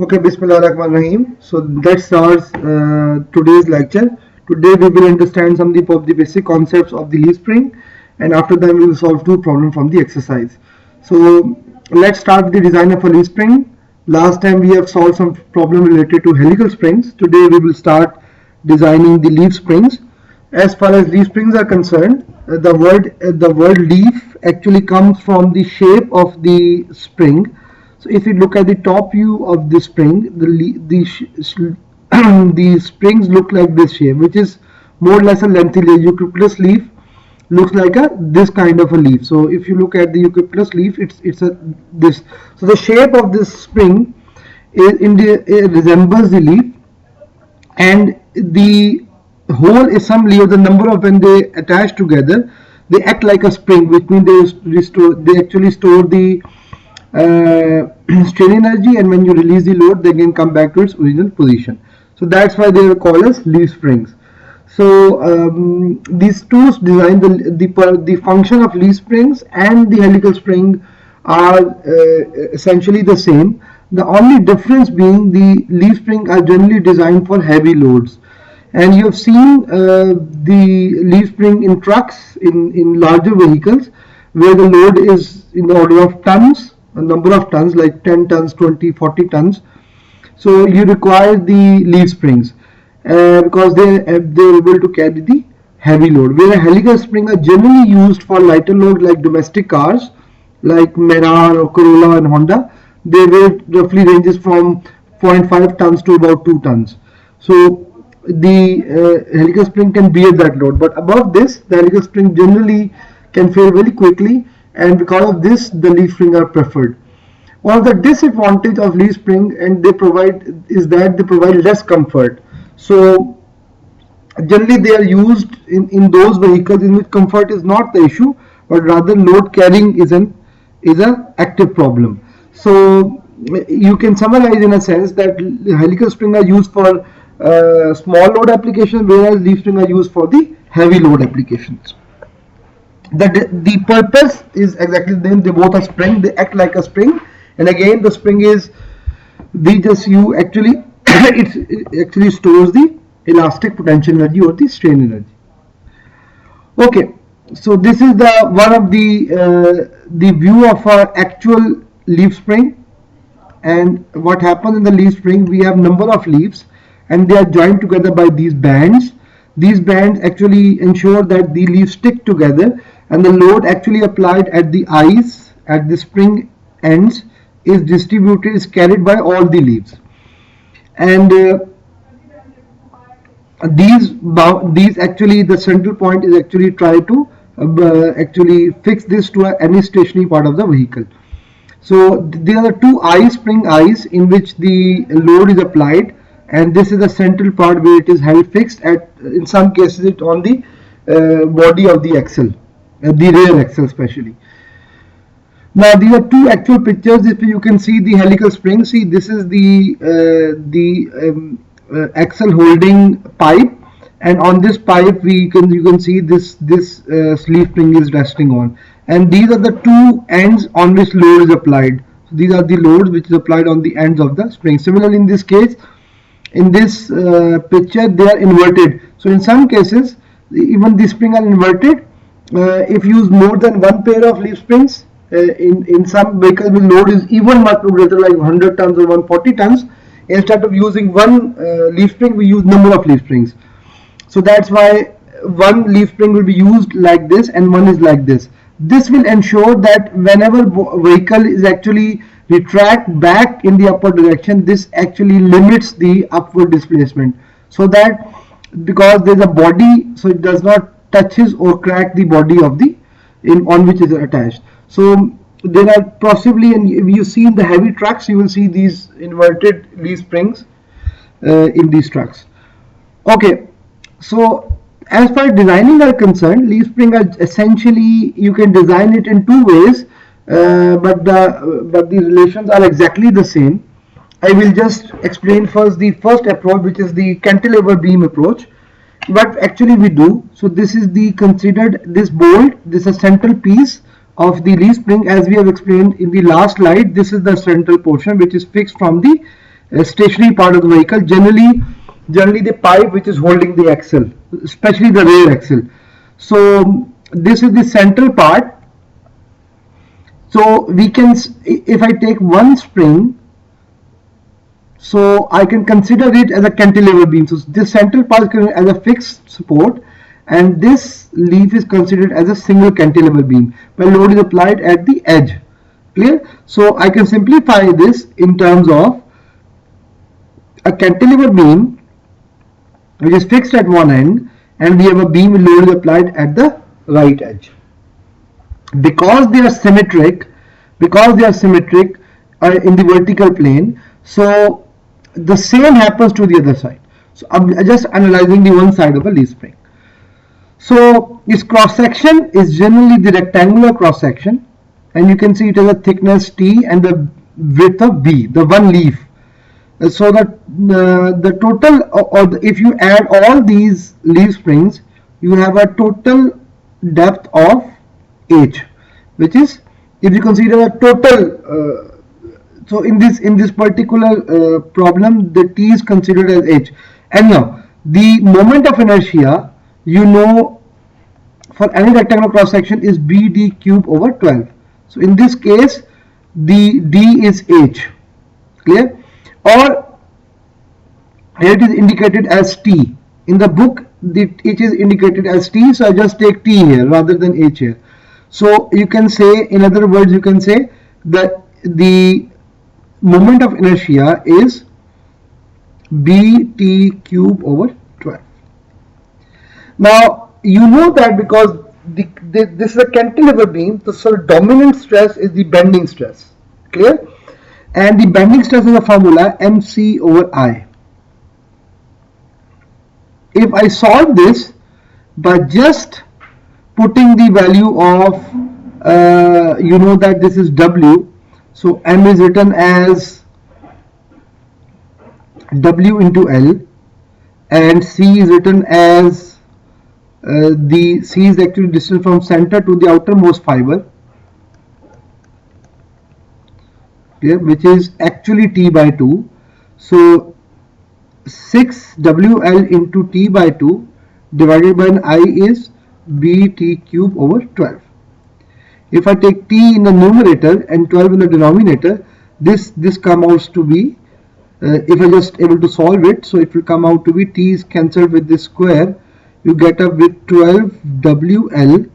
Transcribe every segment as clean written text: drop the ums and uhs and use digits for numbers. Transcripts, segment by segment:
Okay, Bismillahirrahmanirrahim. So let's start today's lecture. Today we will understand some of the basic concepts of the leaf spring, and after that we will solve two problems from the exercise. So let's start with the design of a leaf spring. Last time we have solved some problem related to helical springs. Today we will start designing the leaf springs. As far as leaf springs are concerned, the word leaf actually comes from the shape of the spring. So if you look at the top view of the spring, the springs look like this shape, which is more or less a lengthy leaf. Eucalyptus leaf looks like a this kind of a leaf. So if you look at the eucalyptus leaf, it's a this. So the shape of this spring it resembles the leaf, and the whole assembly or the number of when they attach together, they act like a spring, which means they actually store the strain energy, and when you release the load they can come back to its original position. So that's why they are called as leaf springs. So these two design the function of leaf springs and the helical spring are essentially the same. The only difference being the leaf springs are generally designed for heavy loads, and you have seen the leaf spring in trucks, in larger vehicles, where the load is in the order of tons, a number of tons like 10 tons, 20, 40 tons. So you require the leaf springs because they're able to carry the heavy load, where a helical spring are generally used for lighter load like domestic cars like Merar or Corolla and Honda. Their weight roughly ranges from 0.5 tons to about 2 tons. So the helical spring can bear that load, but above this the helical spring generally can fail very quickly, and because of this the leaf spring are preferred. One of the disadvantage of leaf spring and they provide is that they provide less comfort. So generally they are used in those vehicles in which comfort is not the issue, but rather load carrying is an active problem. So you can summarize in a sense that helical spring are used for small load applications, whereas leaf spring are used for the heavy load applications. The purpose is exactly the same. They both are spring, they act like a spring, and again the spring is you actually it actually stores the elastic potential energy or the strain energy. Okay, so this is the one of the view of our actual leaf spring. And what happens in the leaf spring, we have number of leaves and they are joined together by these bands. These bands actually ensure that the leaves stick together, and the load actually applied at the eyes at the spring ends is distributed, is carried by all the leaves. And these actually, the central point is actually try to actually fix this to any stationary part of the vehicle. So there are two spring eyes in which the load is applied, and this is the central part where it is held fixed at, in some cases it on the body of the axle, the rear axle especially. Now these are two actual pictures. If you can see the helical spring, see this is the axle holding pipe, and on this pipe you can see this leaf spring is resting on, and these are the two ends on which load is applied. So these are the loads which is applied on the ends of the spring. Similarly, in this case, in this picture, they are inverted. So in some cases, even the spring are inverted. If you use more than one pair of leaf springs, in some vehicles the load is even much greater, like 100 tons or 140 tons. Instead of using one leaf spring, we use number of leaf springs. So that's why one leaf spring will be used like this and one is like this. This will ensure that whenever vehicle is actually retract back in the upward direction, this actually limits the upward displacement, so that because there is a body, so it does not touches or crack the body of the on which is attached. So there are possibly, and if you see in the heavy trucks, you will see these inverted leaf springs in these trucks. Okay, so as far as designing are concerned, leaf spring are essentially, you can design it in two ways, but the relations are exactly the same. I will just explain first the first approach, which is the cantilever beam approach. What actually we do, so this is the considered this bolt, this is a central piece of the leaf spring. As we have explained in the last slide, this is the central portion which is fixed from the stationary part of the vehicle, generally the pipe which is holding the axle, especially the rear axle. So this is the central part. So we can, if I take one spring, so I can consider it as a cantilever beam. So this central part is considered as a fixed support, and this leaf is considered as a single cantilever beam where load is applied at the edge. Clear? So I can simplify this in terms of a cantilever beam which is fixed at one end, and we have a beam with load is applied at the right edge. Because they are symmetric in the vertical plane, so the same happens to the other side. So I'm just analyzing the one side of a leaf spring. So its cross section is generally the rectangular cross section, and you can see it has a thickness T and the width of B, the one leaf. So that the total, if you add all these leaf springs, you have a total depth of H, which is, if you consider a total, so in this particular problem, the T is considered as H. And now the moment of inertia, you know, for any rectangular cross section is BD cube over 12. So in this case, the D is H. Clear? Or here it is indicated as T. In the book, it is indicated as T, so I just take T here rather than H here. So you can say, in other words, you can say that the moment of inertia is BT cube over 12. Now you know that because this is a cantilever beam, so dominant stress is the bending stress. Clear? And the bending stress is a formula MC over I. If I solve this by just putting the value of, you know that this is W, so M is written as W into L, and C is written as the C is actually distance from center to the outermost fiber, which is actually T by 2. So 6 WL into T by 2 divided by an I is BT cube over 12. If I take T in the numerator and 12 in the denominator, this comes out to be, if I just able to solve it, so it will come out to be T is cancelled with this square, you get up with 12 WL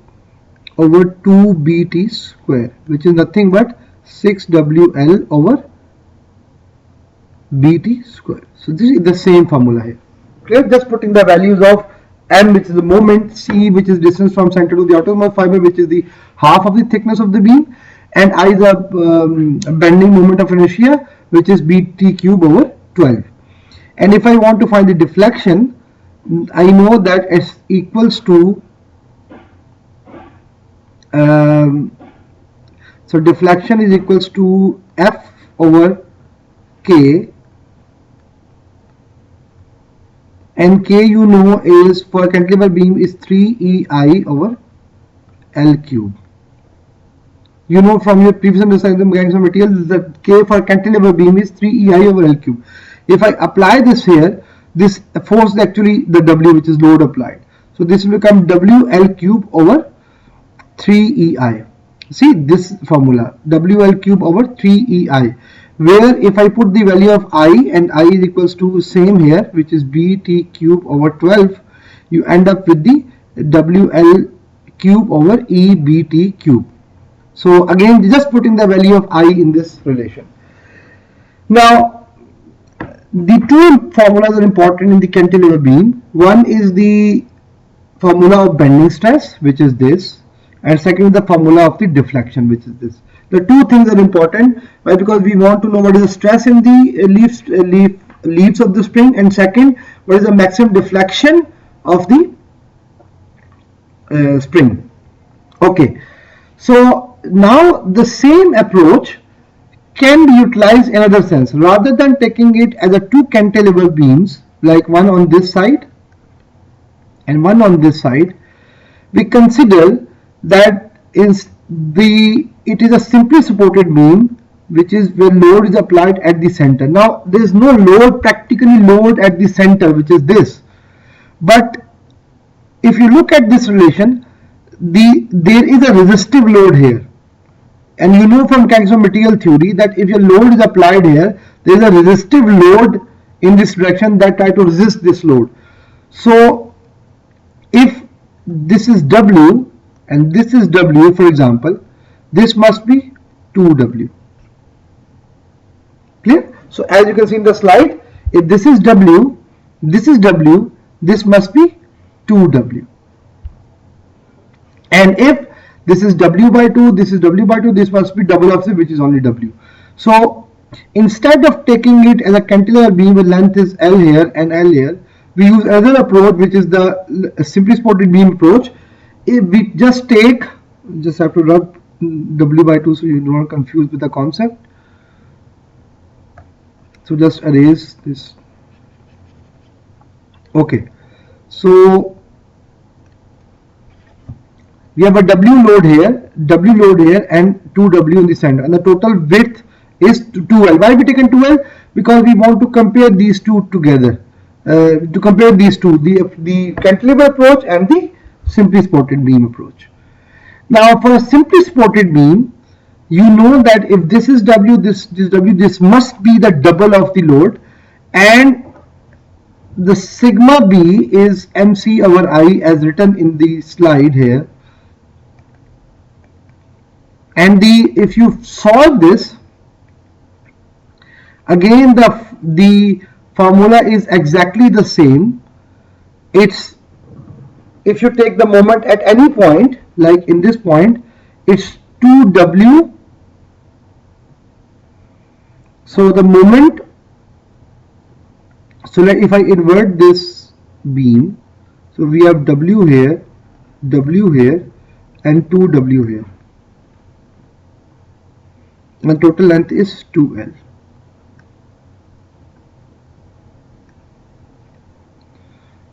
over 2 BT square, which is nothing but 6 WL over BT square. So this is the same formula here. Clear? Just putting the values of M, which is the moment, C, which is distance from center to the outermost fiber, which is the half of the thickness of the beam, and I is the bending moment of inertia, which is BT cube over 12. And if I want to find the deflection, I know that S equals to, so deflection is equals to F over K, and K, you know, is for cantilever beam is 3EI over L cube. You know from your previous understanding of mechanics of materials that K for cantilever beam is 3EI over L cube. If I apply this here, this force is actually the W, which is load applied. So this will become WL cube over 3EI. See this formula, WL cube over 3EI, where if I put the value of I, and I is equals to same here, which is BT cube over 12, you end up with the WL cube over EBT cube. So again, just putting the value of I in this relation. Now the two formulas are important in the cantilever beam. One is the formula of bending stress, which is this, and second is the formula of the deflection, which is this. The two things are important. Why? Because we want to know what is the stress in the leaves of the spring, and second, what is the maximum deflection of the spring. Okay, so now the same approach can be utilized in another sense. Rather than taking it as a two cantilever beams, like one on this side and one on this side, we consider that it is a simply supported beam which is where load is applied at the center. Now there is no load, practically load at the center, which is this. But if you look at this relation, there is a resistive load here. And you know from mechanics of material theory that if your load is applied here, there is a resistive load in this direction that try to resist this load. So if this is W and this is W, for example, this must be 2W. Clear? So as you can see in the slide, if this is W, this is W, this must be 2W. And if this is W by 2, this is W by 2, this must be double of this, which is only W. So instead of taking it as a cantilever beam with length is L here and L here, we use another approach, which is the simply supported beam approach. If we just have to rub W by 2 so you don't get confused with the concept. So just erase this. Okay, so we have a W load here, and 2W in the center, and the total width is 2L. Why we taken 2L? Because we want to compare these two together. To compare these two, the cantilever approach and the simply supported beam approach. Now for a simply supported beam, you know that if this is W, this W, this must be the double of the load, and the sigma B is MC over I as written in the slide here. And if you solve this, again the formula is exactly the same. It's, if you take the moment at any point, like in this point, it's 2W. So the moment, so like if I invert this beam, so we have W here, and 2W here. And total length is 2L.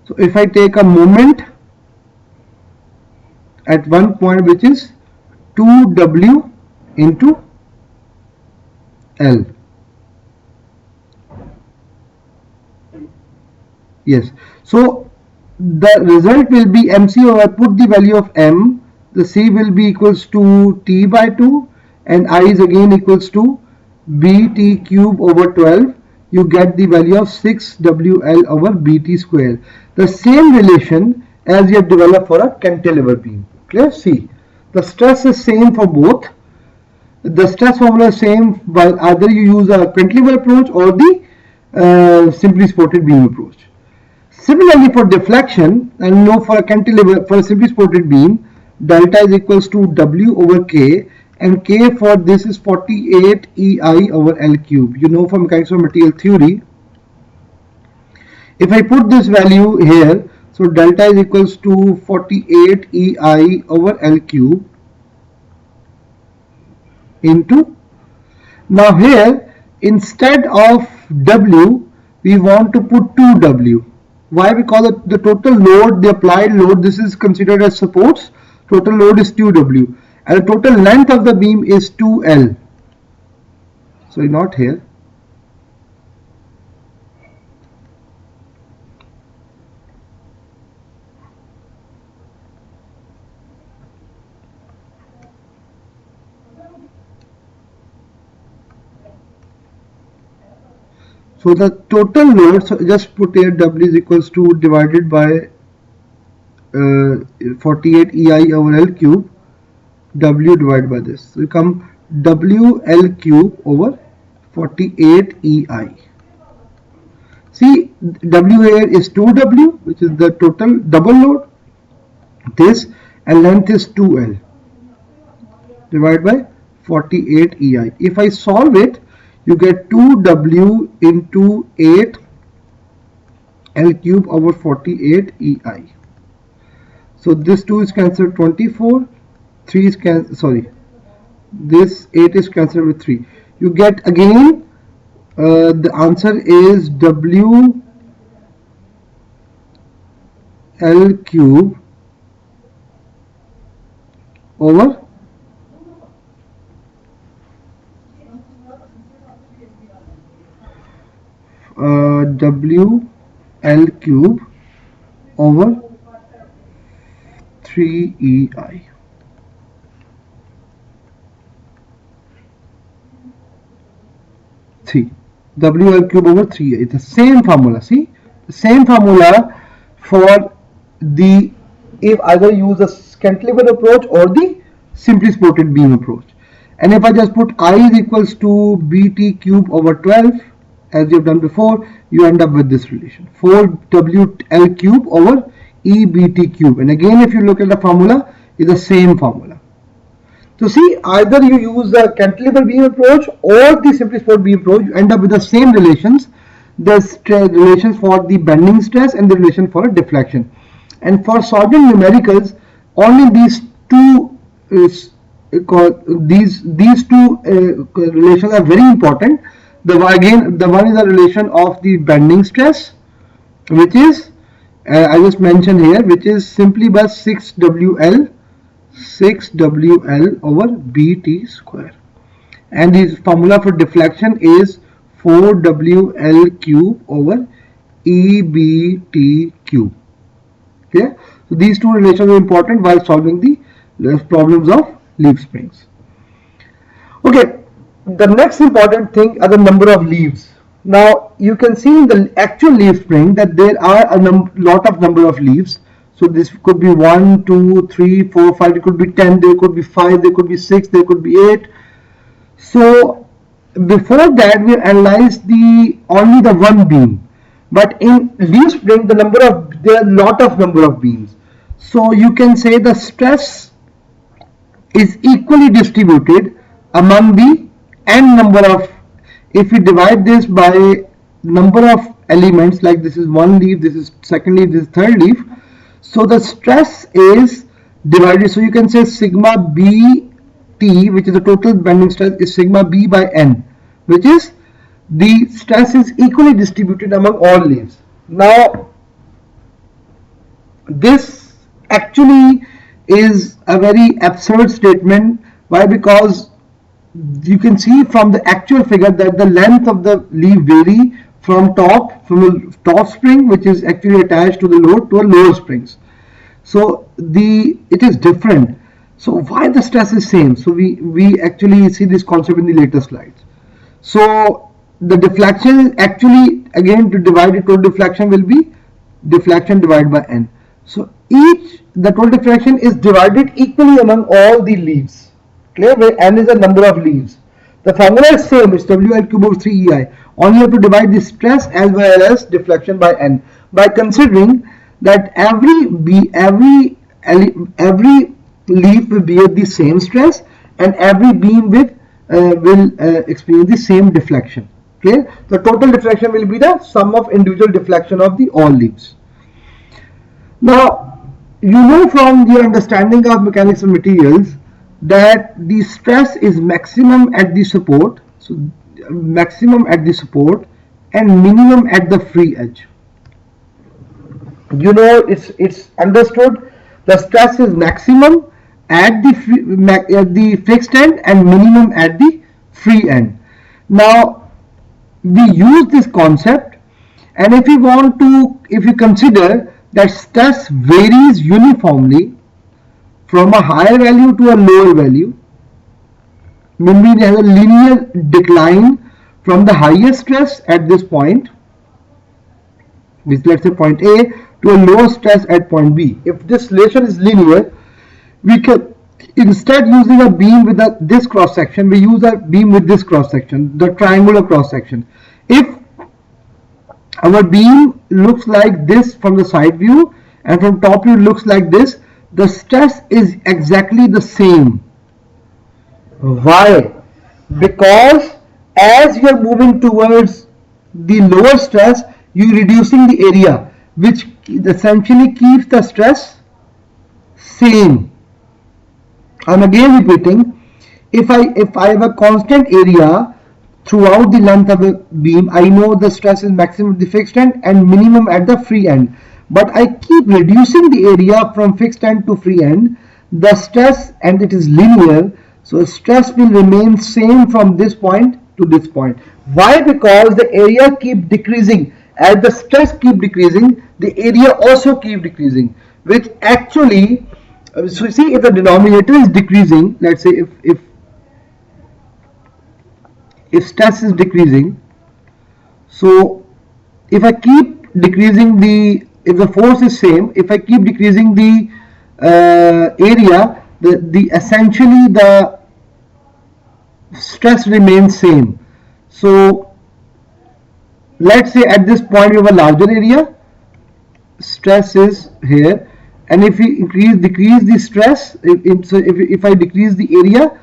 So if I take a moment at one point, which is 2W into L. Yes. So the result will be MC over, put the value of M, the C will be equals to T by 2, and I is again equals to BT cube over 12. You get the value of 6WL over BT square. The same relation as you have developed for a cantilever beam. Clear? See, the stress is same for both. The stress formula is same, but either you use a cantilever approach or the simply supported beam approach. Similarly for deflection, and you know for a cantilever, for a simply supported beam, delta is equals to W over K, and K for this is 48 EI over L cube. You know from mechanics of material theory. If I put this value here, so delta is equals to 48 EI over L cube into, now here instead of W we want to put 2W. Why? Because the total load, the applied load, this is considered as supports, total load is 2W, and the total length of the beam is 2L. So not here. So the total load, so just put here W is equals to divided by 48 EI over L cube, W divided by this. So you come WL cube over 48 EI. See, W here is 2W, which is the total double load. This, and length is 2L divided by 48 EI. If I solve it, you get 2W into 8 L cube over 48 EI. So this 2 is cancelled 24, 3 is cancelled, sorry, this 8 is cancelled with 3. You get again the answer is W L cube over WL cube over 3EI. WL cube over 3EI. It's the same formula. See, the same formula for the, if either use a cantilever approach or the simply supported beam approach. And if I just put I is equals to BT cube over 12, as you have done before, you end up with this relation, 4WL cube over EBT cube. And again, if you look at the formula, it's the same formula. So see, either you use the cantilever beam approach or the simply supported beam approach, you end up with the same relations, the relations for the bending stress and the relation for a deflection. And for solving numericals, only these two relations are very important. The one is a relation of the bending stress, which is I just mentioned here, which is simply by 6WL over BT square, and the formula for deflection is 4WL cube over EBT cube. Okay, so these two relations are important while solving the problems of leaf springs. Okay, the next important thing are the number of leaves. Now you can see in the actual leaf spring that there are a lot of number of leaves. So this could be 1, 2, 3, 4, 5, it could be 10, there could be 5, there could be 6, there could be 8. So before that we analyzed only the one beam, but in leaf spring there are a lot of number of beams. So you can say the stress is equally distributed among the n number of, if we divide this by number of elements, like this is one leaf, this is second leaf, this is third leaf, so the stress is divided. So you can say sigma BT, which is the total bending stress, is sigma B by n, which is the stress is equally distributed among all leaves. Now this actually is a very absurd statement. Why? Because you can see from the actual figure that the length of the leaf vary from the top spring, which is actually attached to the load, to a lower springs. So it is different. So why the stress is same? So we actually see this concept in the later slides. So the deflection is actually, again, to divide it, total deflection will be deflection divided by n. So the total deflection is divided equally among all the leaves. Clear? Where n is the number of leaves. The formula is same, it's WL cube over 3EI. Only you have to divide the stress as well as deflection by n, by considering that every leaf will bear the same stress and every beam will experience the same deflection. Clear? The total deflection will be the sum of individual deflection of the all leaves. Now you know from your understanding of mechanics of materials that the stress is maximum at the support, so maximum at the support and minimum at the free edge. You know, it's understood the stress is maximum at the fixed end and minimum at the free end. Now we use this concept, and if you consider that stress varies uniformly from a higher value to a lower value, meaning there is a linear decline from the highest stress at this point, which let's say point A, to a lower stress at point B. If this relation is linear, we can, instead using a beam with this cross section, we use a beam with this cross section, the triangular cross section. If our beam looks like this from the side view and from top view looks like this, the stress is exactly the same. Why? Because as you are moving towards the lower stress, you are reducing the area, which essentially keeps the stress same. I'm again repeating, if I have a constant area throughout the length of a beam, I know the stress is maximum at the fixed end and minimum at the free end. But I keep reducing the area from fixed end to free end, the stress, and it is linear, so stress will remain same from this point to this point. Why? Because the area keep decreasing as the stress keep decreasing, the area also keep decreasing, which actually, so see, if the denominator is decreasing, let's say if stress is decreasing, so if I keep decreasing if the force is same, if I keep decreasing the area, the essentially the stress remains same. So let's say at this point you have a larger area, stress is here, and if we decrease the stress, if I decrease the area,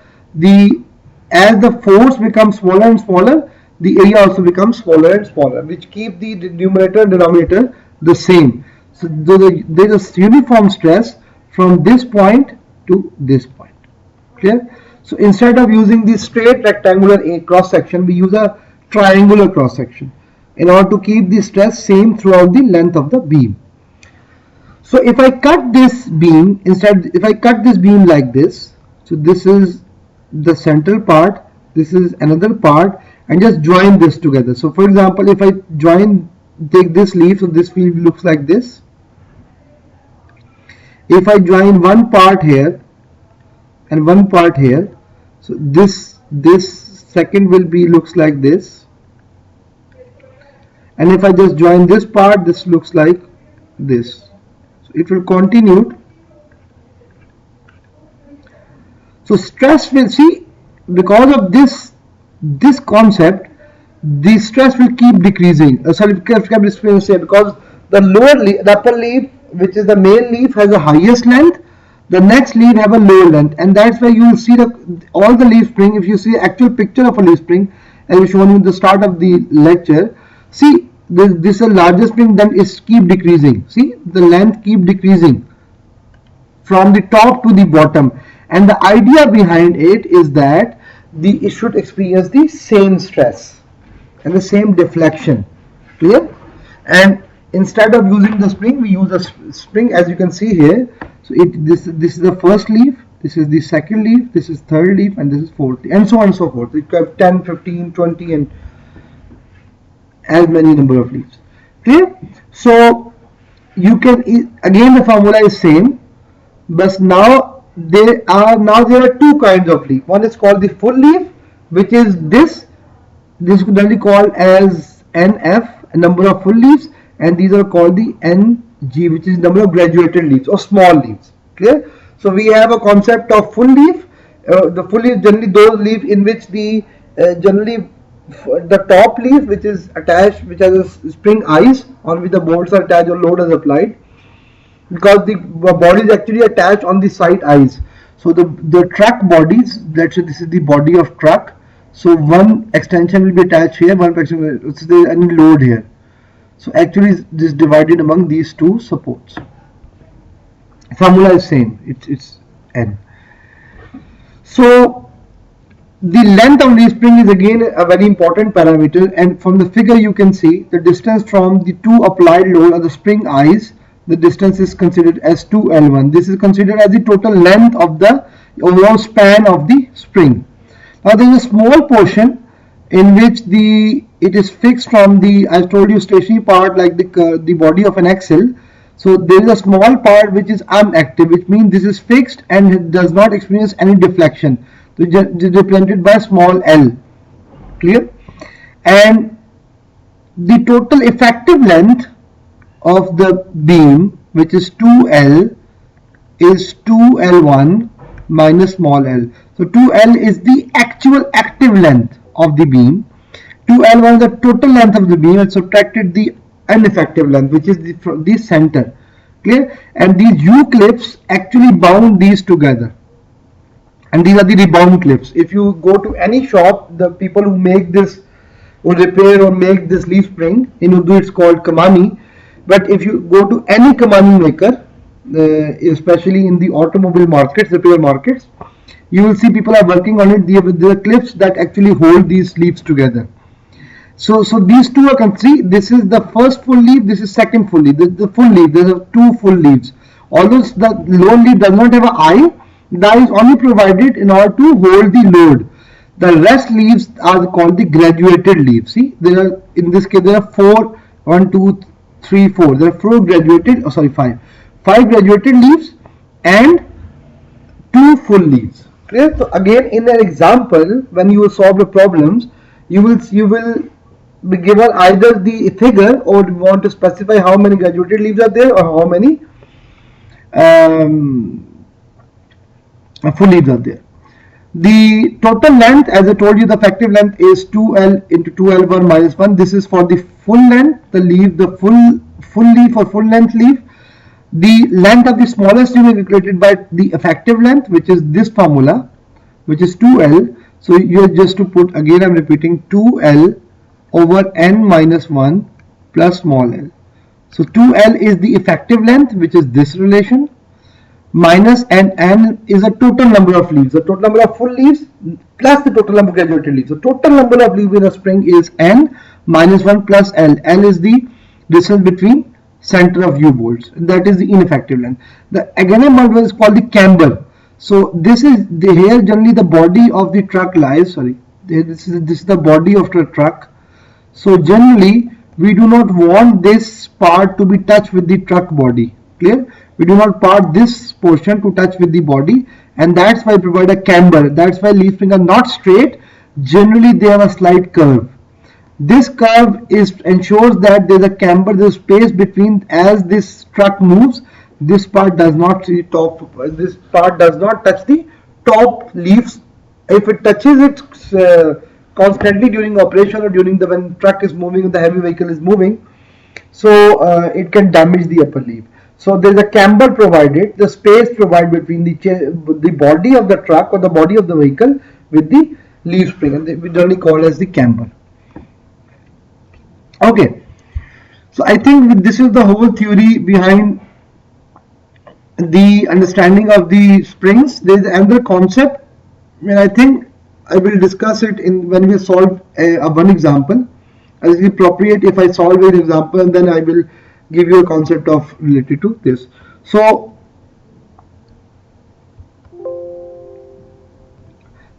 as the force becomes smaller and smaller, the area also becomes smaller and smaller, which keep the numerator and denominator the same. So there is a uniform stress from this point to this point. Clear? So instead of using the straight rectangular cross section, we use a triangular cross section in order to keep the stress same throughout the length of the beam. So if I cut this beam, if I cut this beam like this, so this is the central part, this is another part, and just join this together. So for example, if I take this leaf, so this leaf looks like this. If I join one part here and one part here, so this second will be looks like this, and if I just join this part, this looks like this. So it will continue. So stress will, see, because of this concept, the stress will keep decreasing. Because the upper leaf, which is the main leaf, has the highest length. The next leaf have a lower length, and that's why you will see all the leaf spring. If you see actual picture of a leaf spring, as we shown you at the start of the lecture, see this is a larger spring, then it keep decreasing. See, the length keep decreasing from the top to the bottom, and the idea behind it is that it should experience the same stress and the same deflection. Clear? And instead of using the spring, we use a spring, as you can see here. So this is the first leaf, this is the second leaf, this is third leaf, and this is fourth leaf, and so on and so forth. You have 10, 15, 20, and as many number of leaves. Clear? So you can, again the formula is same, but now there are two kinds of leaf. One is called the full leaf, which is this could be called as NF, number of full leaves, and these are called the NG, which is number of graduated leaves or small leaves. Clear? So we have a concept of full leaf. The full leaf generally those leaves in which the top leaf, which is attached, which has a spring eyes on which the bolts are attached or load is applied, because the body is actually attached on the side eyes. So the truck bodies, let's say this is the body of truck, so one extension will be attached here, one extension, so there is any load here. So actually this is divided among these two supports. Formula is same, it's N. So the length of leaf spring is again a very important parameter, and from the figure you can see the distance from the two applied load of the spring eyes, the distance is considered as 2L1. This is considered as the total length of the overall span of the spring. Now there is a small portion in which it is fixed from the, I told you, stationary part, like the body of an axle. So there is a small part which is inactive, which means this is fixed and it does not experience any deflection. So it is represented by small l. Clear? And the total effective length of the beam, which is 2L, is 2L1 minus small l. So 2L is the actual active length of the beam. 2L1 is the total length of the beam, and subtracted the ineffective length, which is the center. Clear? And these U clips actually bound these together, and these are the rebound clips. If you go to any shop, the people who make this or repair or make this leaf spring in Urdu it's called kamani, but if you go to any kamani maker, especially in the automobile markets, repair markets, you will see people are working on it. There are clips that actually hold these leaves together. So these two are complete. This is the first full leaf, this is second full leaf. The full leaf, there are two full leaves. Although the lone leaf does not have an eye, the eye is only provided in order to hold the load. The rest leaves are called the graduated leaves. See, in this case there are four 1, 2, 3, 4. There are 4 graduated, oh sorry, 5. 5 graduated leaves and 2 full leaves. Clear? So again, in an example, when you will solve the problems, you will be given either the figure, or you want to specify how many graduated leaves are there or how many full leaves are there. The total length, as I told you, the effective length is 2L into 2L1 minus 1. This is for the full length, the leaf, the full leaf or full length leaf. The length of the smallest leaf is calculated by the effective length, which is this formula, which is 2L. So you have just to put, again I'm repeating, 2L over n minus 1 plus small l. So 2L is the effective length, which is this relation, minus n is the total number of leaves, the total number of full leaves plus the total number of graduated leaves. The total number of leaves in a spring is n minus 1 plus l. L is the distance between center of U bolts, that is the ineffective length. The Again model is called the camber. So this is here generally the body of the truck lies. Sorry, this is the body of the truck. So generally we do not want this part to be touched with the truck body. Clear? We do not part this portion to touch with the body, and that's why we provide a camber. That's why leaf springs are not straight. Generally they have a slight curve. This curve ensures that there is a camber, there is space between. As this truck moves, this part does not touch the top leaves. If it touches it constantly during operation or during when truck is moving, the heavy vehicle is moving, so it can damage the upper leaf. So there is a camber provided, the space provided between the body of the truck or the body of the vehicle with the leaf spring, and we generally call as the camber. Okay, so I think this is the whole theory behind the understanding of the springs. There is another concept, and I think I will discuss it when we solve one example. It is appropriate if I solve an example and then I will give you a concept of related to this. So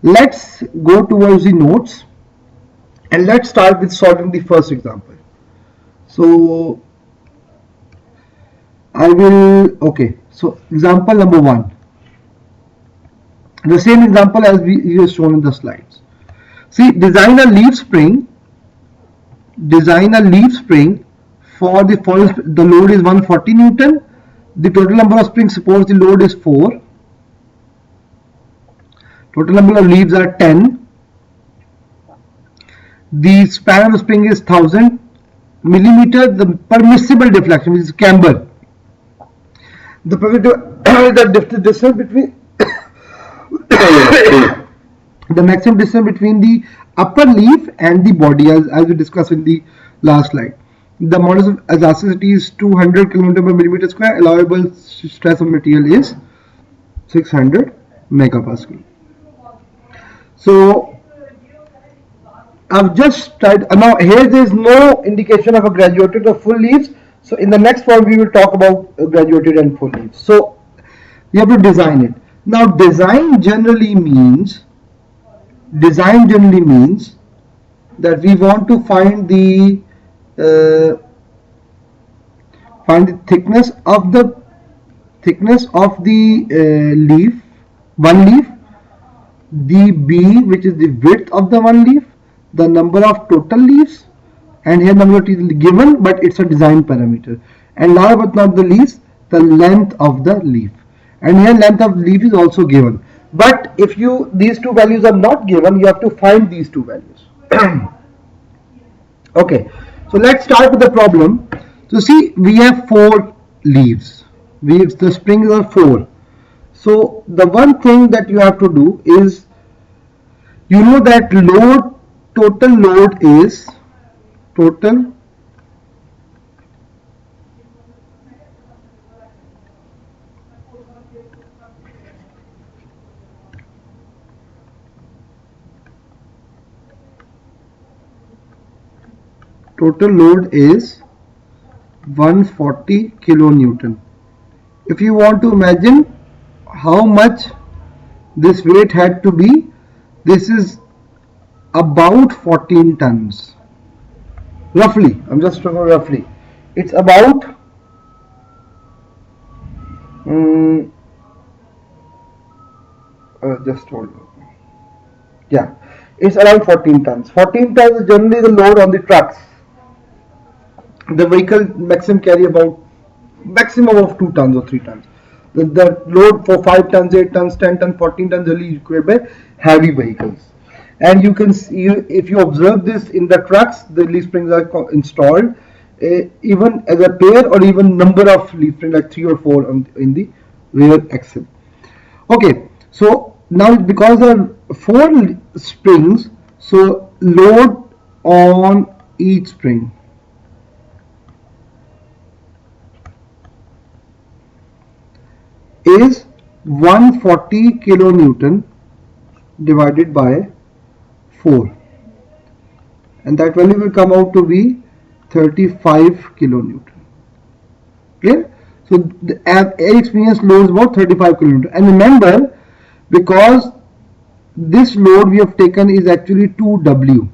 let's go towards the notes and let's start with solving the first example. So so example number 1, the same example as we have shown in the slides. See, design a leaf spring for the load is 140 Newton. The total number of springs, suppose the load is 4. Total number of leaves are 10. The span of the spring is 1000 millimeter. The permissible deflection, which is camber. The distance between the maximum distance between the upper leaf and the body, as we discussed in the last slide. The modulus of elasticity is 200 kN per millimeter square. Allowable stress of material is 600 megapascal. So I've just tried. Now here there is no indication of a graduated or full leaves. So in the next one we will talk about graduated and full leaves. So you have to design it. Now design generally means that we want to find the thickness of the leaf, one leaf, the B, which is the width of the one leaf, the number of total leaves, and here number is given, but it's a design parameter. And last but not the least, the length of the leaf. And here length of leaf is also given. But if these two values are not given, you have to find these two values. Okay, so let's start with the problem. So see, we have 4 leaves. The springs are 4. So the one thing that you have to do is, you know that total load is total load is 140 kilonewton. If you want to imagine how much this weight had to be, this is about 14 tons. roughly, I'm just talking roughly, it's about just hold on. Yeah, it's around 14 tons. 14 tons is generally the load on the trucks. The vehicle maximum carry about maximum of 2 tons or 3 tons. The load for 5 tons, 8 tons, 10 tons, 14 tons really required by heavy vehicles. And you can see, if you observe this in the trucks, the leaf springs are installed even as a pair or even number of leaf springs, like 3 or 4 in the rear axle. Okay, so now because there are 4 springs, so load on each spring is 140 kilonewton divided by 4, and that value will come out to be 35 kilonewton. Clear? So the air experience load is about 35 kilonewton, and remember, because this load we have taken is actually 2W.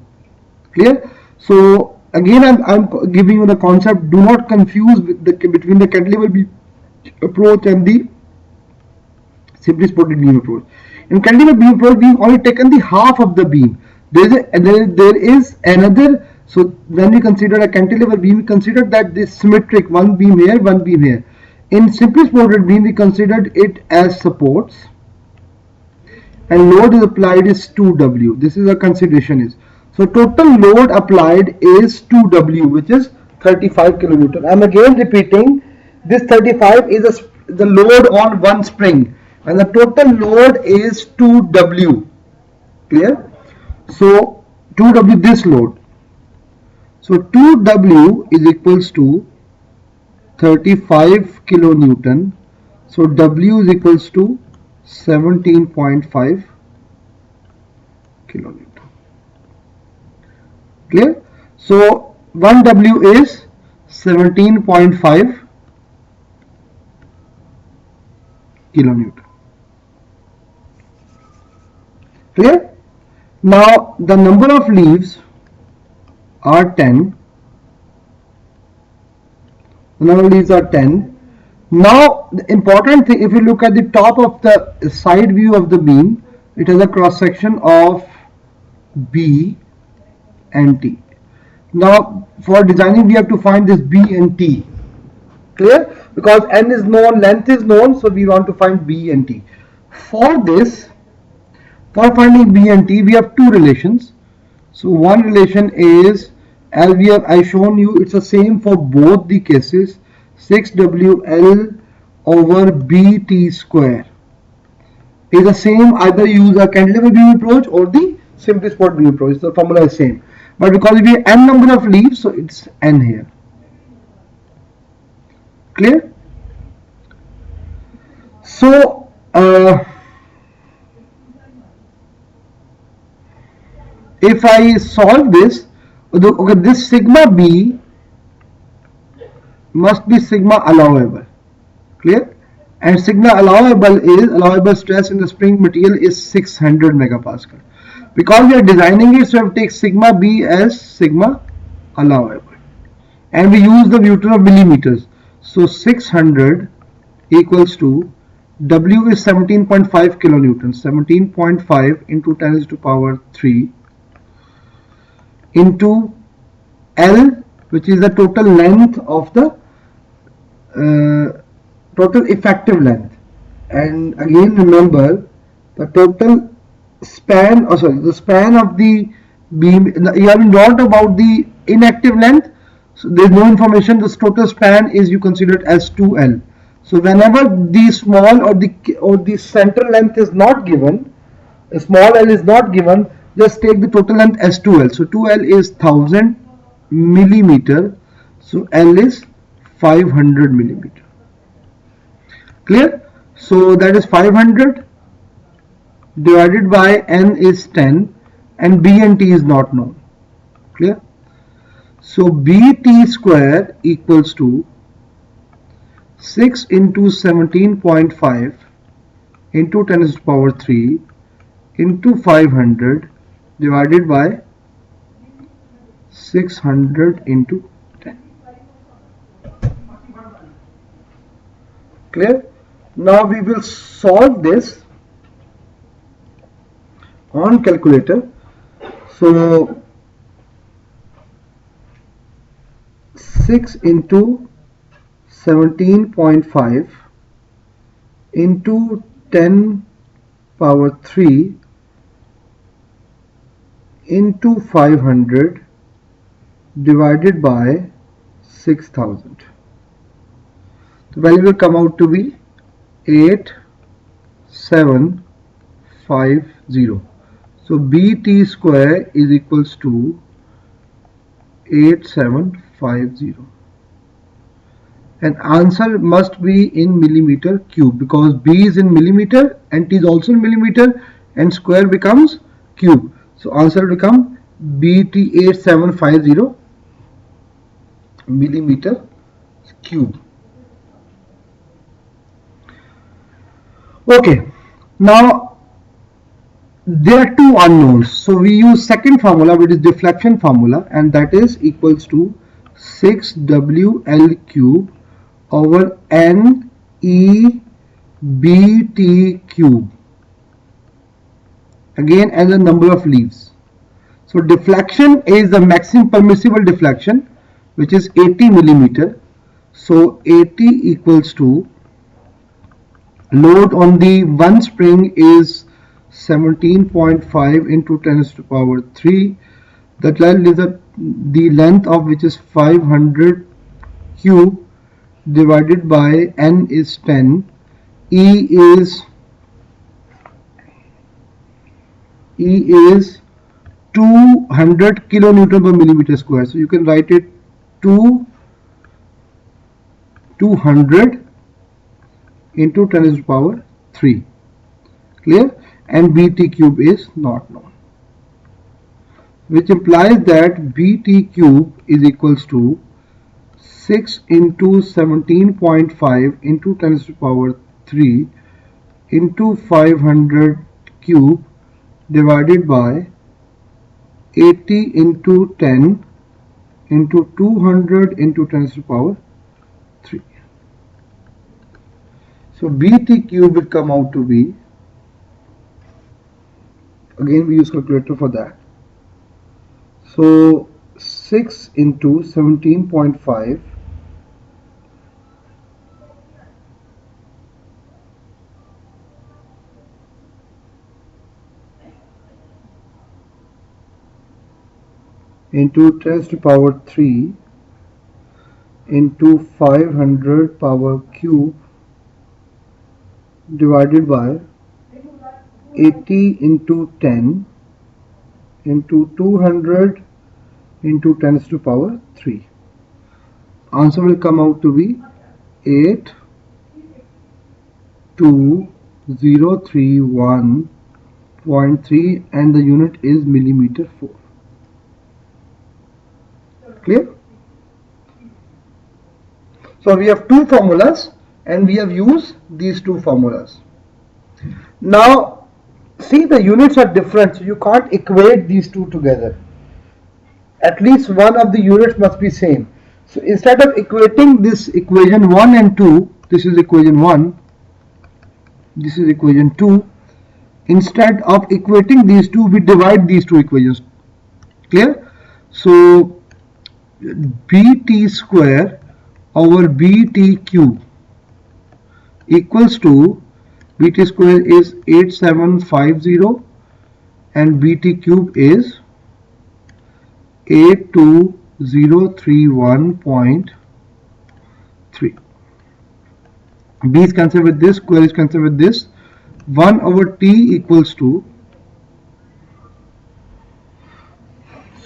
Clear? So again, I'm giving you the concept. Do not confuse between the cantilever beam approach and the simply supported beam approach. In cantilever beam approach, we've only taken the half of the beam. There is another. So when we consider a cantilever beam, we consider that this symmetric, one beam here, one beam here. In simply supported beam, we considered it as supports, and load is applied is 2W. This is a consideration is. So total load applied is 2W, which is 35 kilonewton. I'm again repeating, this 35 is the load on one spring, and the total load is 2W. Clear? So 2W this load. So 2W is equals to 35 kilonewton. So W is equals to 17.5 kilonewton. Clear? So 1W is 17.5 kilonewton. Clear? Now the number of leaves are 10. The number of leaves are 10. Now the important thing, if you look at the top of the side view of the beam, it has a cross section of B and T. Now for designing we have to find this B and T. Clear? Because N is known, length is known, so we want to find B and T. For this, for finding B and T, we have two relations. So one relation is, as I shown you, it's the same for both the cases, 6WL over BT square is the same, either use a cantilever beam approach or the simply supported beam approach. The formula is same, but because we have n number of leaves, so it's n here. Clear? So if I solve this, okay, this sigma B must be sigma allowable. Clear? And sigma allowable stress in the spring material is 600 megapascal. Because we are designing it, so we take sigma B as sigma allowable, and we use the Newton of millimeters. So 600 equals to W is 17.5 kilonewton. 17.5 into 10 raised to power 3 into L, which is the total length of the total effective length. And again remember, the total span, the span of the beam, you have not about the inactive length, so there is no information. This total span is you consider it as 2L. So whenever the small or the center length is not given, a small L is not given, just take the total length as 2L. So 2L is 1000 millimeter, so L is 500 millimeter. Clear? So that is 500 divided by N is 10, and B and T is not known. Clear? So BT square equals to 6 into 17.5 into 10 to the power 3 into 500 divided by 600 into 10. Clear? Now we will solve this on calculator. So 6 into 17.5 into 10 power 3 into 500 divided by 6000. The value will come out to be 8750. So BT square is equals to 8750. And answer must be in millimeter cube, because B is in millimeter and T is also in millimeter, and square becomes cube. So answer will become BT 8750 millimeter cube. Okay, now there are two unknowns, so we use second formula, which is deflection formula, and that is equals to 6WL cube over NEBT cube, again as a number of leaves. So deflection is the maximum permissible deflection, which is 80 millimeter. So 80 equals to, load on the one spring is 17.5 into 10 to the power 3. That is the length of which is 500 cube divided by N is 10. E is 200 kilonewton per millimeter square. So you can write it 200 into 10 to the power 3. Clear? And BT cube is not known, which implies that BT cube is equals to 6 into 17.5 into 10 to the power 3 into 500 cube divided by 80 into 10 into 200 into 10 to the power 3. So BT cube will come out to be, again we use calculator for that. So 6 into 17.5 into 10 to the power 3 into 500 power cube divided by 80 into 10 into 200 into 10 to the power 3. Answer will come out to be 82031.3, and the unit is millimeter 4. Clear? So we have two formulas and we have used these two formulas. Now see, the units are different, so you can't equate these two together. At least one of the units must be same. So instead of equating this equation 1 and 2, this is equation 1, this is equation 2, instead of equating these two, we divide these two equations. Clear? So BT square over BT cube equals to, BT square is 8750 and BT cube is 82031.3. B is cancelled with this, square is cancelled with this. 1 over T equals to,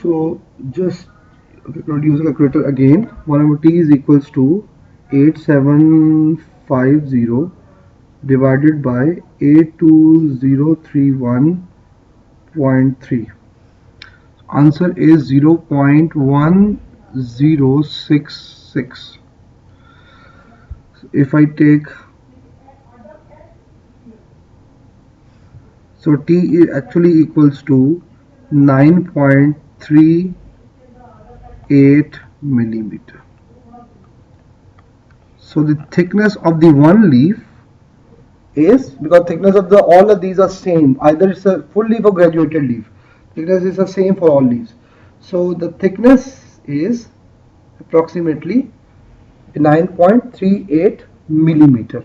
so just use the calculator again. 1 over T is equals to 8750 divided by 82031.3. Answer is 0.1066. If I take, so T is actually equals to 9.3 8 millimeter. So the thickness of the one leaf is, because thickness of the all of these are same, either it's a full leaf or graduated leaf, thickness is the same for all leaves. So the thickness is approximately 9.38 millimeter.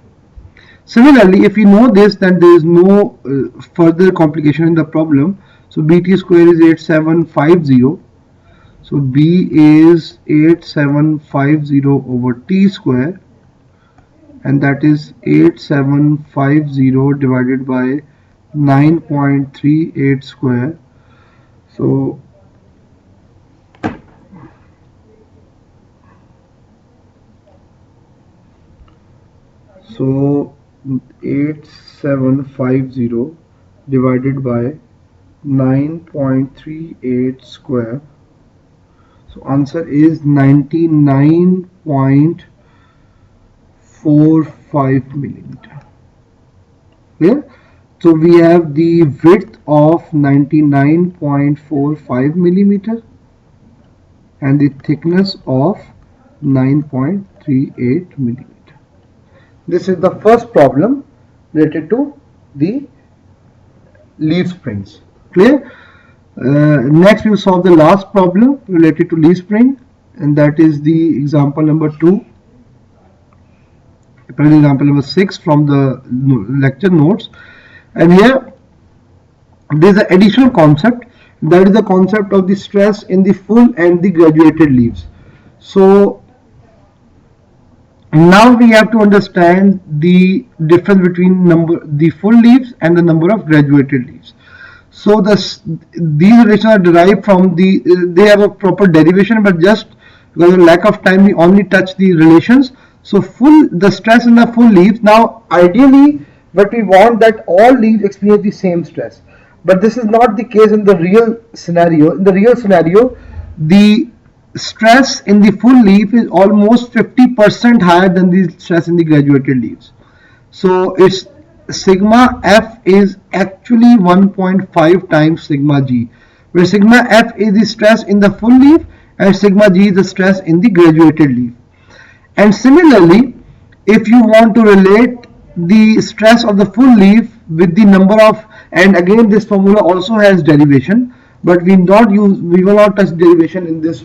Similarly, if you know this, then there is no further complication in the problem. So BT square is 8750. So B is 8750 over T square, and that is 8750 divided by 9.38 square. So So 8750 divided by 9.38 square. So answer is 99.45 millimeter. Clear? So we have the width of 99.45 millimeter and the thickness of 9.38 millimeter. This is the first problem related to the leaf springs. Clear? Next we will solve the last problem related to leaf spring, and that is the example number 2. Example number 6 from the lecture notes. And here there is an additional concept, that is the concept of the stress in the full and the graduated leaves. So now we have to understand the difference between the full leaves and the number of graduated leaves. So these relations are derived from they have a proper derivation, but just because of lack of time we only touch the relations. So the stress in the full leaves. Now ideally what we want that all leaves experience the same stress, but this is not the case in the real scenario. In the real scenario, the stress in the full leaf is almost 50% higher than the stress in the graduated leaves. So its sigma F is actually 1.5 times sigma G, where sigma F is the stress in the full leaf and sigma G is the stress in the graduated leaf. And similarly, if you want to relate the stress of the full leaf with the number of, and again this formula also has derivation, but we will not touch derivation in this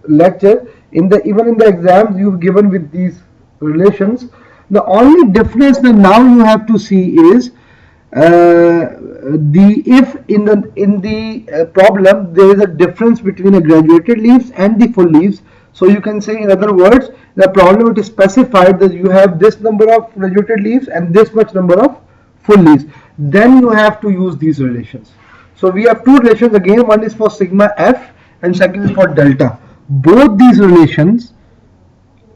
lecture. Even in the exams you've given with these relations. The only difference that now you have to see is if in the problem there is a difference between a graduated leaves and the full leaves. So you can say, in other words, the problem it is specified that you have this number of graduated leaves and this much number of full leaves. Then you have to use these relations. So we have two relations again. One is for sigma F and second is for delta. Both these relations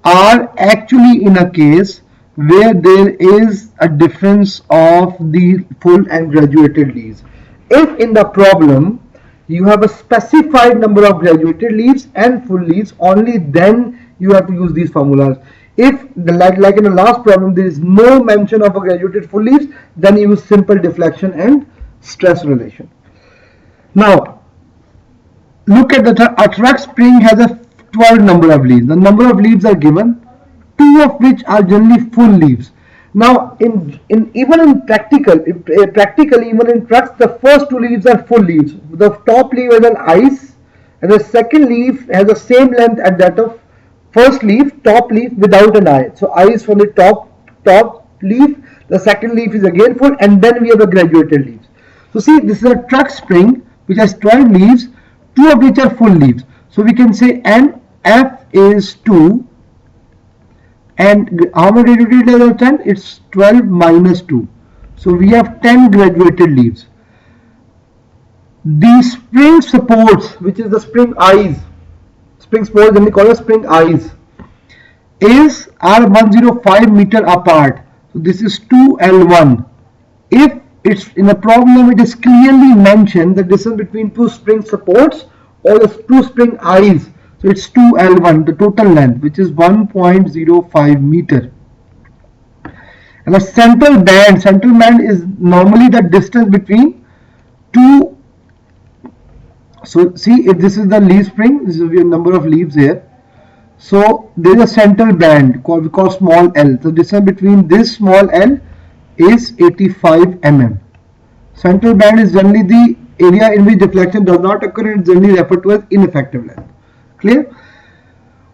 are actually in a case where there is a difference of the full and graduated leaves. If in the problem you have a specified number of graduated leaves and full leaves, only then you have to use these formulas. If like in the last problem there is no mention of a graduated full leaves, then you use simple deflection and stress relation. Now look at a truck spring has a 12 number of leaves. The number of leaves are given, 2 of which are generally full leaves. Now even in practically even in trucks, the first 2 leaves are full leaves. The top leaf has an eyes and the second leaf has the same length as that of first leaf, top leaf without an eye. So eye is from the top leaf, the second leaf is again full, and then we have the graduated leaves. So see, this is a truck spring which has 12 leaves, 2 of which are full leaves. So we can say NF is 2, and how many graduated leaves are 10? It's 12 minus 2. So we have 10 graduated leaves. The spring supports, which is the spring eyes, spring supports, then we call it spring eyes, are 105 meter apart. So this is 2L1. If it's in a problem, it is clearly mentioned the distance between 2 spring supports or the 2 spring eyes. So it's 2L1, the total length, which is 1.05 meter. And the central band is normally the distance between 2 So see, if this is the leaf spring, this is your number of leaves here. So there is a central band called, we call small l. So distance between this small l is 85 mm. Central band is generally the area in which deflection does not occur and is generally referred to as ineffective length. Clear?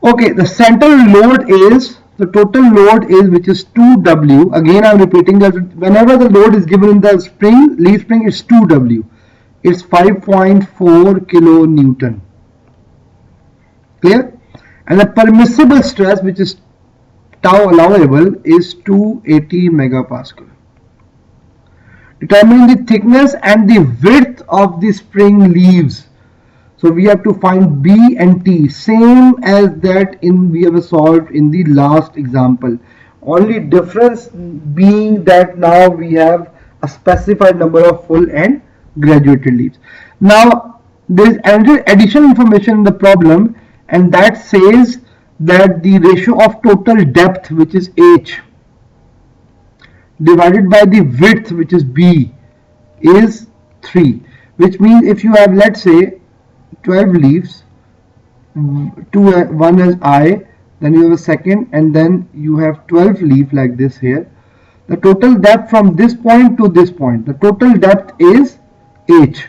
Okay, the central load is, the total load is, which is 2W. Again, I am repeating that whenever the load is given in the spring, leaf spring, it's 2W. It's 5.4 kilonewton. Clear? And the permissible stress, which is tau allowable, is 280 megapascal. Determining the thickness and the width of the spring leaves. So we have to find B and T, same as that we have solved in the last example. Only difference being that now we have a specified number of full and graduated leaves. Now there is another additional information in the problem, and that says that the ratio of total depth, which is H, divided by the width, which is B, is 3, which means if you have, let's say, 12 leaves, one is I, then you have a second, and then you have 12 leaf like this here. The total depth from this point to this point, the total depth is H.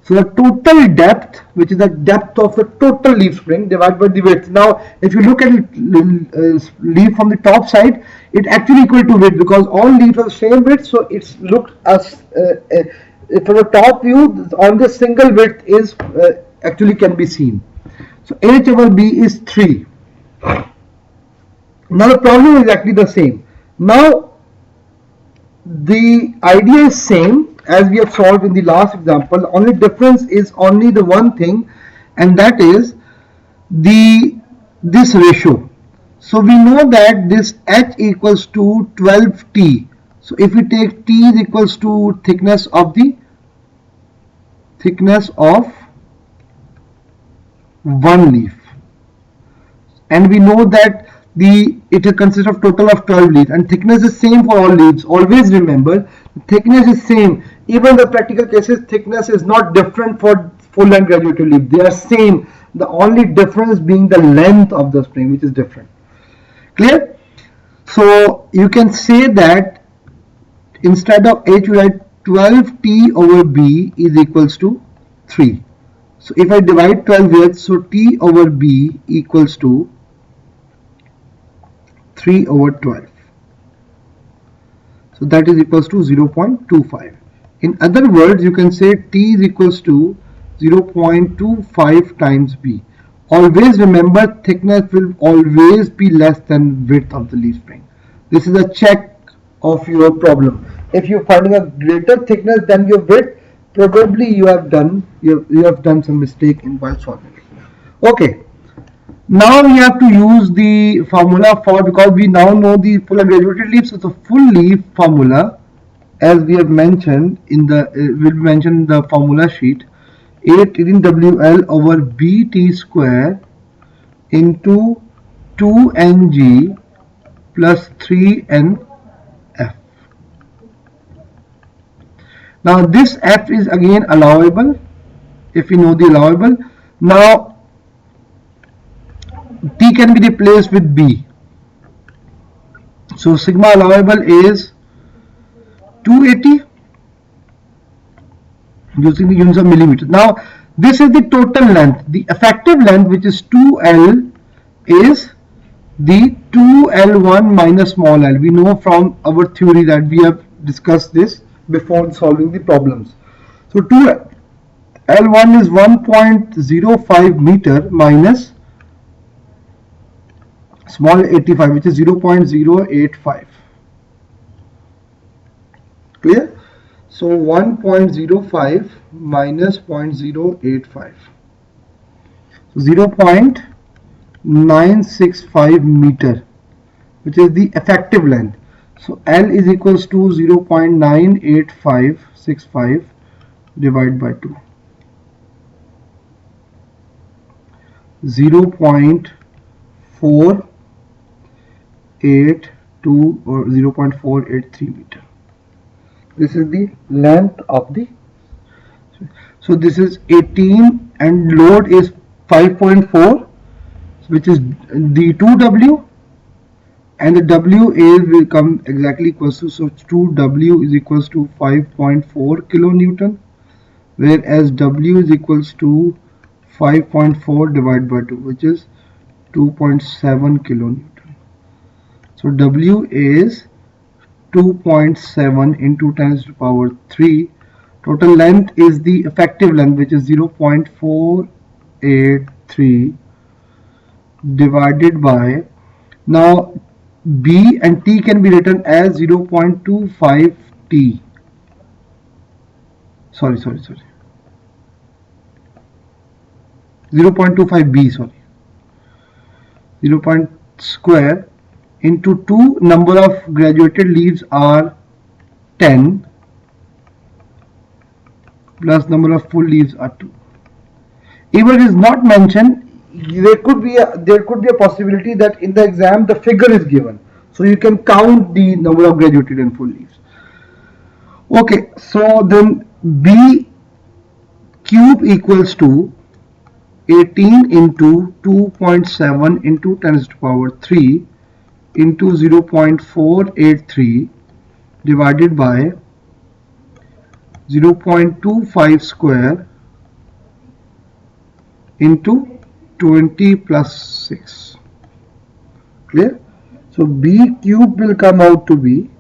So the total depth, which is the depth of the total leaf spring, divided by the width. Now if you look at leaf from the top side, it actually equal to width, because all leaves are the same width, so it's looked as from the top view on the single width is actually can be seen. So H over B is 3. Now the problem is exactly the same. Now the idea is same as we have solved in the last example. Only difference is only the one thing, and that is this ratio. So we know that this H equals to 12T. So if we take T is equals to thickness of one leaf, and we know that it consists of total of 12 leaves, and thickness is same for all leaves. Always remember, thickness is same. Even the practical cases, thickness is not different for full and graduated leaf. They are same. The only difference being the length of the spring, which is different. Clear? So you can say that instead of H, you write 12T over B is equals to 3. So if I divide 12 here, so T over B equals to 3 over 12. So that is equals to 0.25. In other words, you can say T is equals to 0.25 times B. Always remember, thickness will always be less than width of the leaf spring. This is a check of your problem. If you're finding a greater thickness than your width, probably you have done some mistake in while solving it. Okay. Now we have to use the formula for, because we now know the full and graduated leaf. So the full leaf formula, as we have mentioned in the will be mentioned in the formula sheet, 8WL over BT square into 2NG plus 3NF. Now this F is again allowable if we know the allowable. Now T can be replaced with B. So sigma allowable is 280 using the units of millimeter. Now this is the total length. The effective length, which is 2L, is the 2L1 minus small l. We know from our theory that we have discussed this before solving the problems. So 2L1 is 1.05 meter minus small 85, which is 0.085. Clear? So 1.05 minus 0.085. So 0.965 meter, which is the effective length. So L is equals to 0.98565 divided by 2. 0.482 or 0.483 meter. This is the length of the So this is 18 and load is 5.4, which is the 2W, and the W is will come exactly equals to, so 2W is equals to 5.4 kilonewton, whereas W is equals to 5.4 divided by 2, which is 2.7 kilonewton. So W is 2.7 into 10 to the power 3. Total length is the effective length, which is 0.483 divided by, now B and T can be written as 0.25 T. Sorry. 0.25 B, sorry. 0. Square into 2, number of graduated leaves are 10 plus number of full leaves are 2. Even it is not mentioned, there could be a possibility that in the exam the figure is given, so you can count the number of graduated and full leaves. Okay, so then B cube equals to 18 into 2.7 into 10 to the power 3 into 0.483 divided by 0.25 square into 20 plus 6. Clear? So B cube will come out to be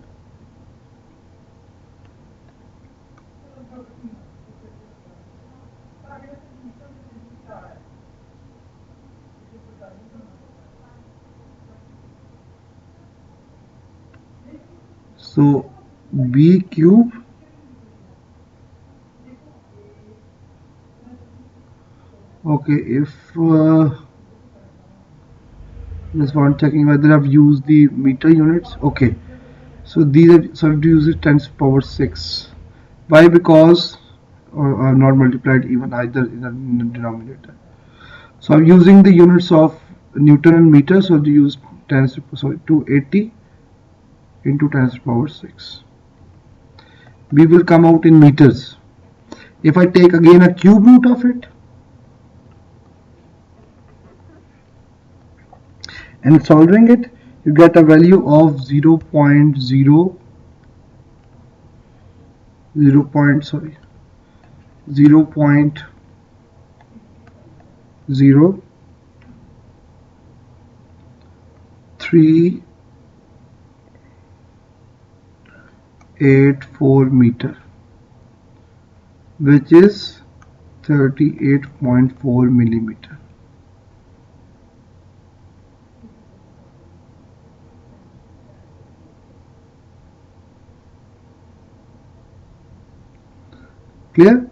B cube okay, if this one checking whether I've used the meter units. Okay, so these are, so I have to use it 10 to the power 6. Why? Because I've not multiplied even either in the denominator. So I'm using the units of Newton and meter, so I have to use 280 into 10 to the power 6. We will come out in meters. If I take again a cube root of it and solving it, you get a value of 0.0 0.0384 meter, which is 38.4 millimeter. Clear?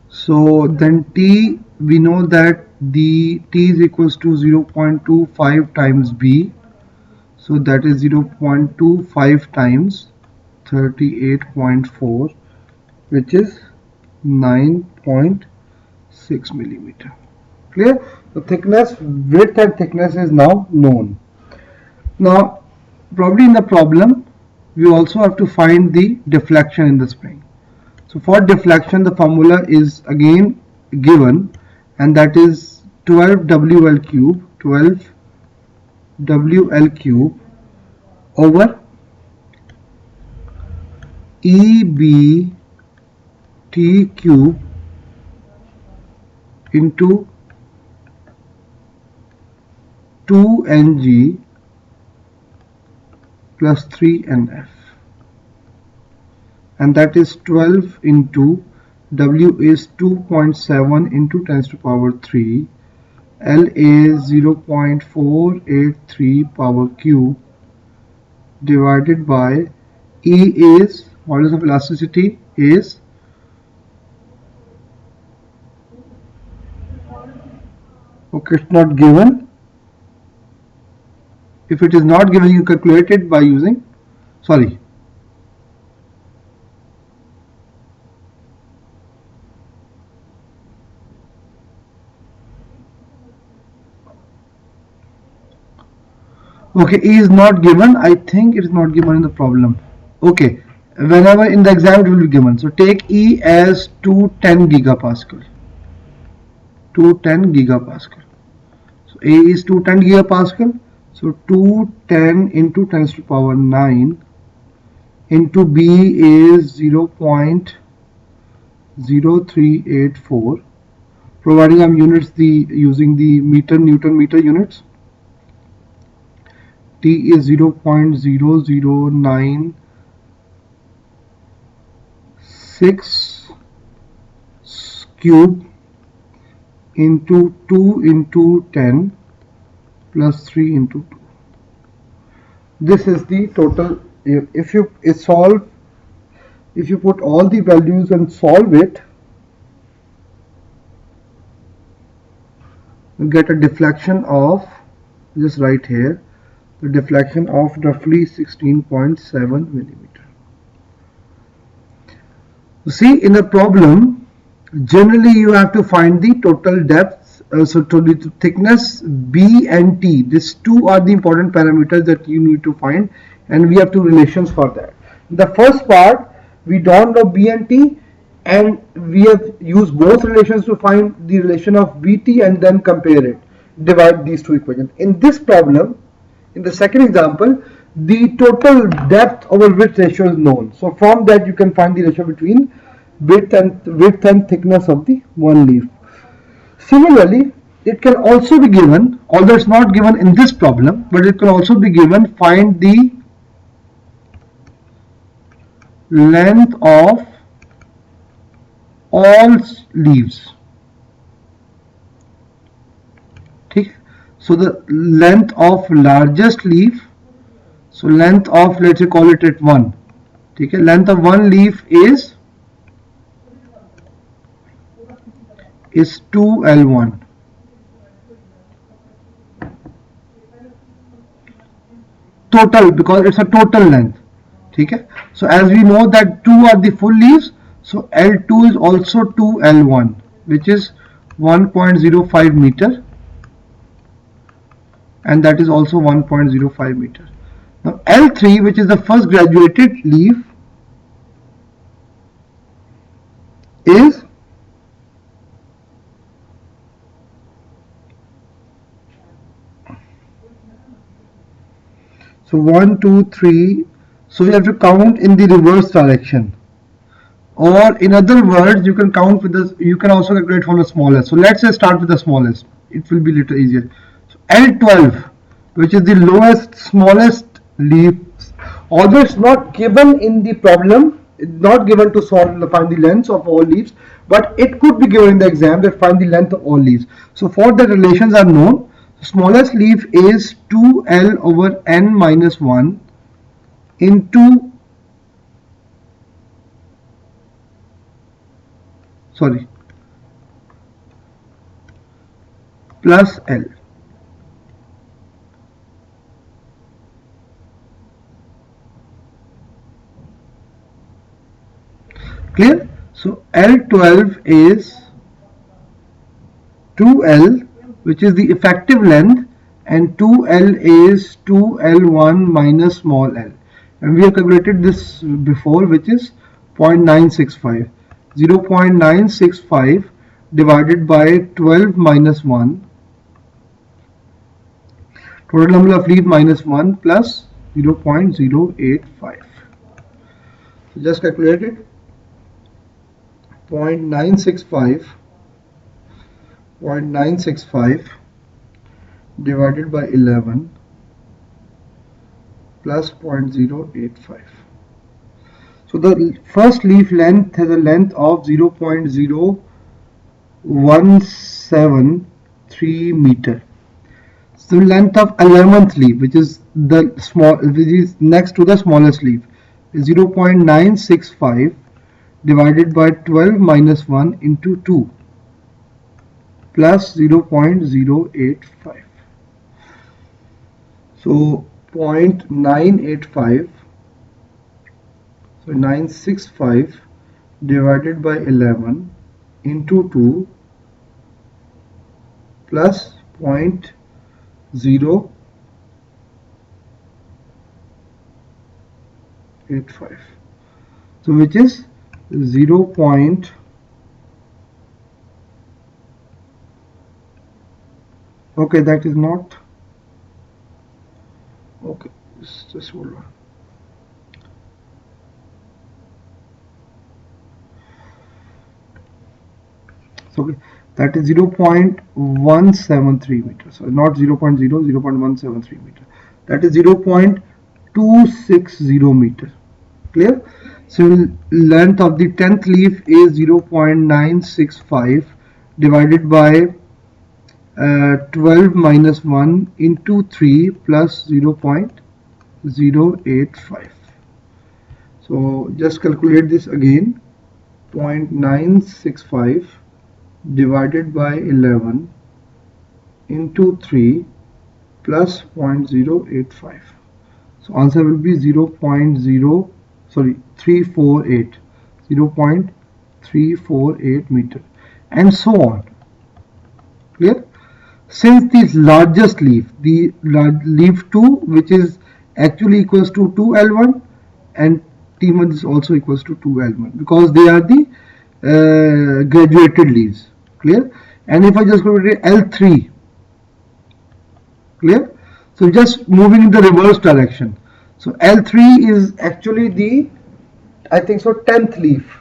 So then T, we know that the T is equals to 0.25 times B, so that is 0.25 times 38.4, which is 9.6 millimeter. Clear? The thickness, width and thickness is now known. Now probably in the problem we also have to find the deflection in the spring. So for deflection the formula is again given, and that is 12 WL cube over EBT cube into 2NG plus 3NF, and that is 12 into W is 2.7 into 10 to the power 3, L is 0.483 power cube divided by E is modulus of elasticity is okay, it's not given. If it is not given, you calculate it by using, sorry, okay, E is not given. I think it is not given in the problem. Okay, whenever in the exam it will be given. So take E as 210 gigapascal. 210 gigapascal. So A is 210 gigapascal. So 210 into 10 to the power 9 into B is 0.0384. Providing I'm units using the meter Newton meter units. T is 0.0096 cube into 2 into 10 plus 3 into 2. This is the total. If you put all the values and solve it, you get a deflection of, just right here, the deflection of roughly 16.7 millimeter. You see, in a problem, generally you have to find the total depth. So to the thickness B and T, these two are the important parameters that you need to find, and we have two relations for that. The first part, we don't know B and T, and we have used both relations to find the relation of BT and then compare it, divide these two equations. In this problem, in the second example, the total depth over width ratio is known. So from that you can find the ratio between width and thickness of the one leaf. Similarly, it can also be given, although it's not given in this problem, but it can also be given, find the length of all leaves. Okay. So the length of largest leaf, so length of, let's say call it at 1. Okay. Length of one leaf is 2L1. Total, because it's a total length. Okay. So as we know that 2 are the full leaves, so L2 is also 2L1, which is 1.05 meter, and that is also 1.05 meter. Now L3, which is the first graduated leaf, is so 1, 2, 3. So we have to count in the reverse direction, or in other words, you can count with this. You can also calculate from the smallest. So let's say start with the smallest. It will be a little easier. So L12, which is the lowest, smallest leaf, although it's not given in the problem, it's not given to find the length of all leaves, but it could be given in the exam that find the length of all leaves. So for the relations are known. Smallest leaf is 2L over N minus 1 into plus L. Clear? So L12 is 2L, which is the effective length, and 2L is 2L1 minus small l. And we have calculated this before, which is 0.965. 0.965 divided by 12 minus 1. Total number of leaf minus 1 plus 0.085. So just calculate it. 0.965 divided by 11 plus 0.085. So the first leaf length has a length of 0.0173 meter. So the length of 11th leaf, which is next to the smallest leaf, is 0.965 divided by 12 minus 1 into 2 plus 0.085. So 0.985, so 965 divided by 11 into 2 plus 0.085. so which is 0. Okay, that is not okay. Just hold on. So okay, that is 0.173 meters. So not 0.0, 0.173 meter. That is 0.260 meter. Clear? So length of the 10th leaf is 0.965 divided by 12 minus 1 into 3 plus 0.085. So just calculate this again. 0.965 divided by 11 into 3 plus 0.085. So answer will be 0.348 meter, and so on. Clear? Since the largest leaf, the leaf 2, which is actually equals to 2L1, and T1 is also equals to 2L1 because they are the graduated leaves. Clear? And if I just go to L3, clear? So just moving in the reverse direction. So L3 is actually the, I think so, 10th leaf,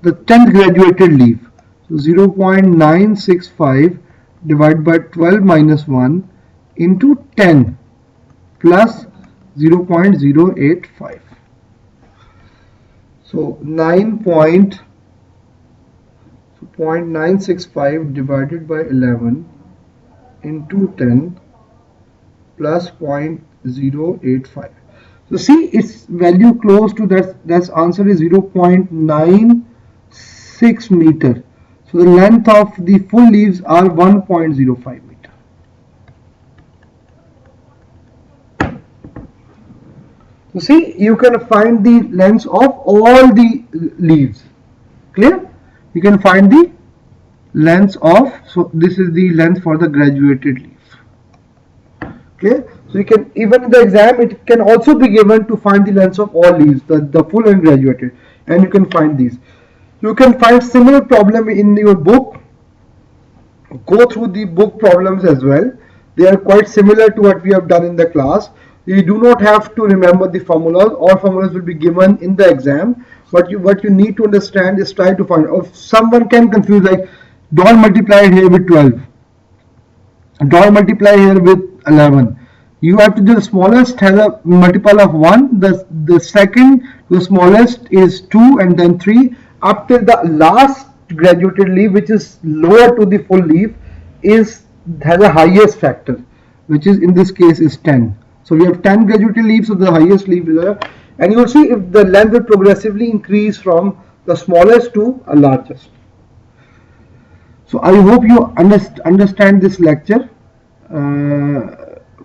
the 10th graduated leaf. So 0.965 divided by 12 minus 1 into 10 plus 0.085. So 0.965 divided by 11 into 10 plus 0.085. So see, its value close to that answer is 0.96 meter. So the length of the full leaves are 1.05 meter. So see, you can find the lengths of all the leaves. Clear? You can find the lengths of, so this is the length for the graduated leaf. Clear? So you can, even in the exam, it can also be given to find the lengths of all leaves, the full and graduated, and you can find these. You can find similar problem in your book. Go through the book problems as well. They are quite similar to what we have done in the class. You do not have to remember the formulas. All formulas will be given in the exam. But what you need to understand is try to find. If someone can confuse, like don't multiply here with 12. Don't multiply here with 11. You have to do the smallest has a multiple of 1. The second, the smallest is 2, and then 3. Up till the last graduated leaf, which is lower to the full leaf, has a highest factor, which is in this case is 10. So we have 10 graduated leaves, so the highest leaf is there, and you will see if the length will progressively increase from the smallest to a largest. So I hope you understand this lecture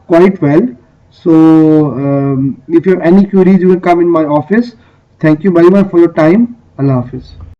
quite well. So if you have any queries, you will come in my office. Thank you very much for your time. Allah Hafiz.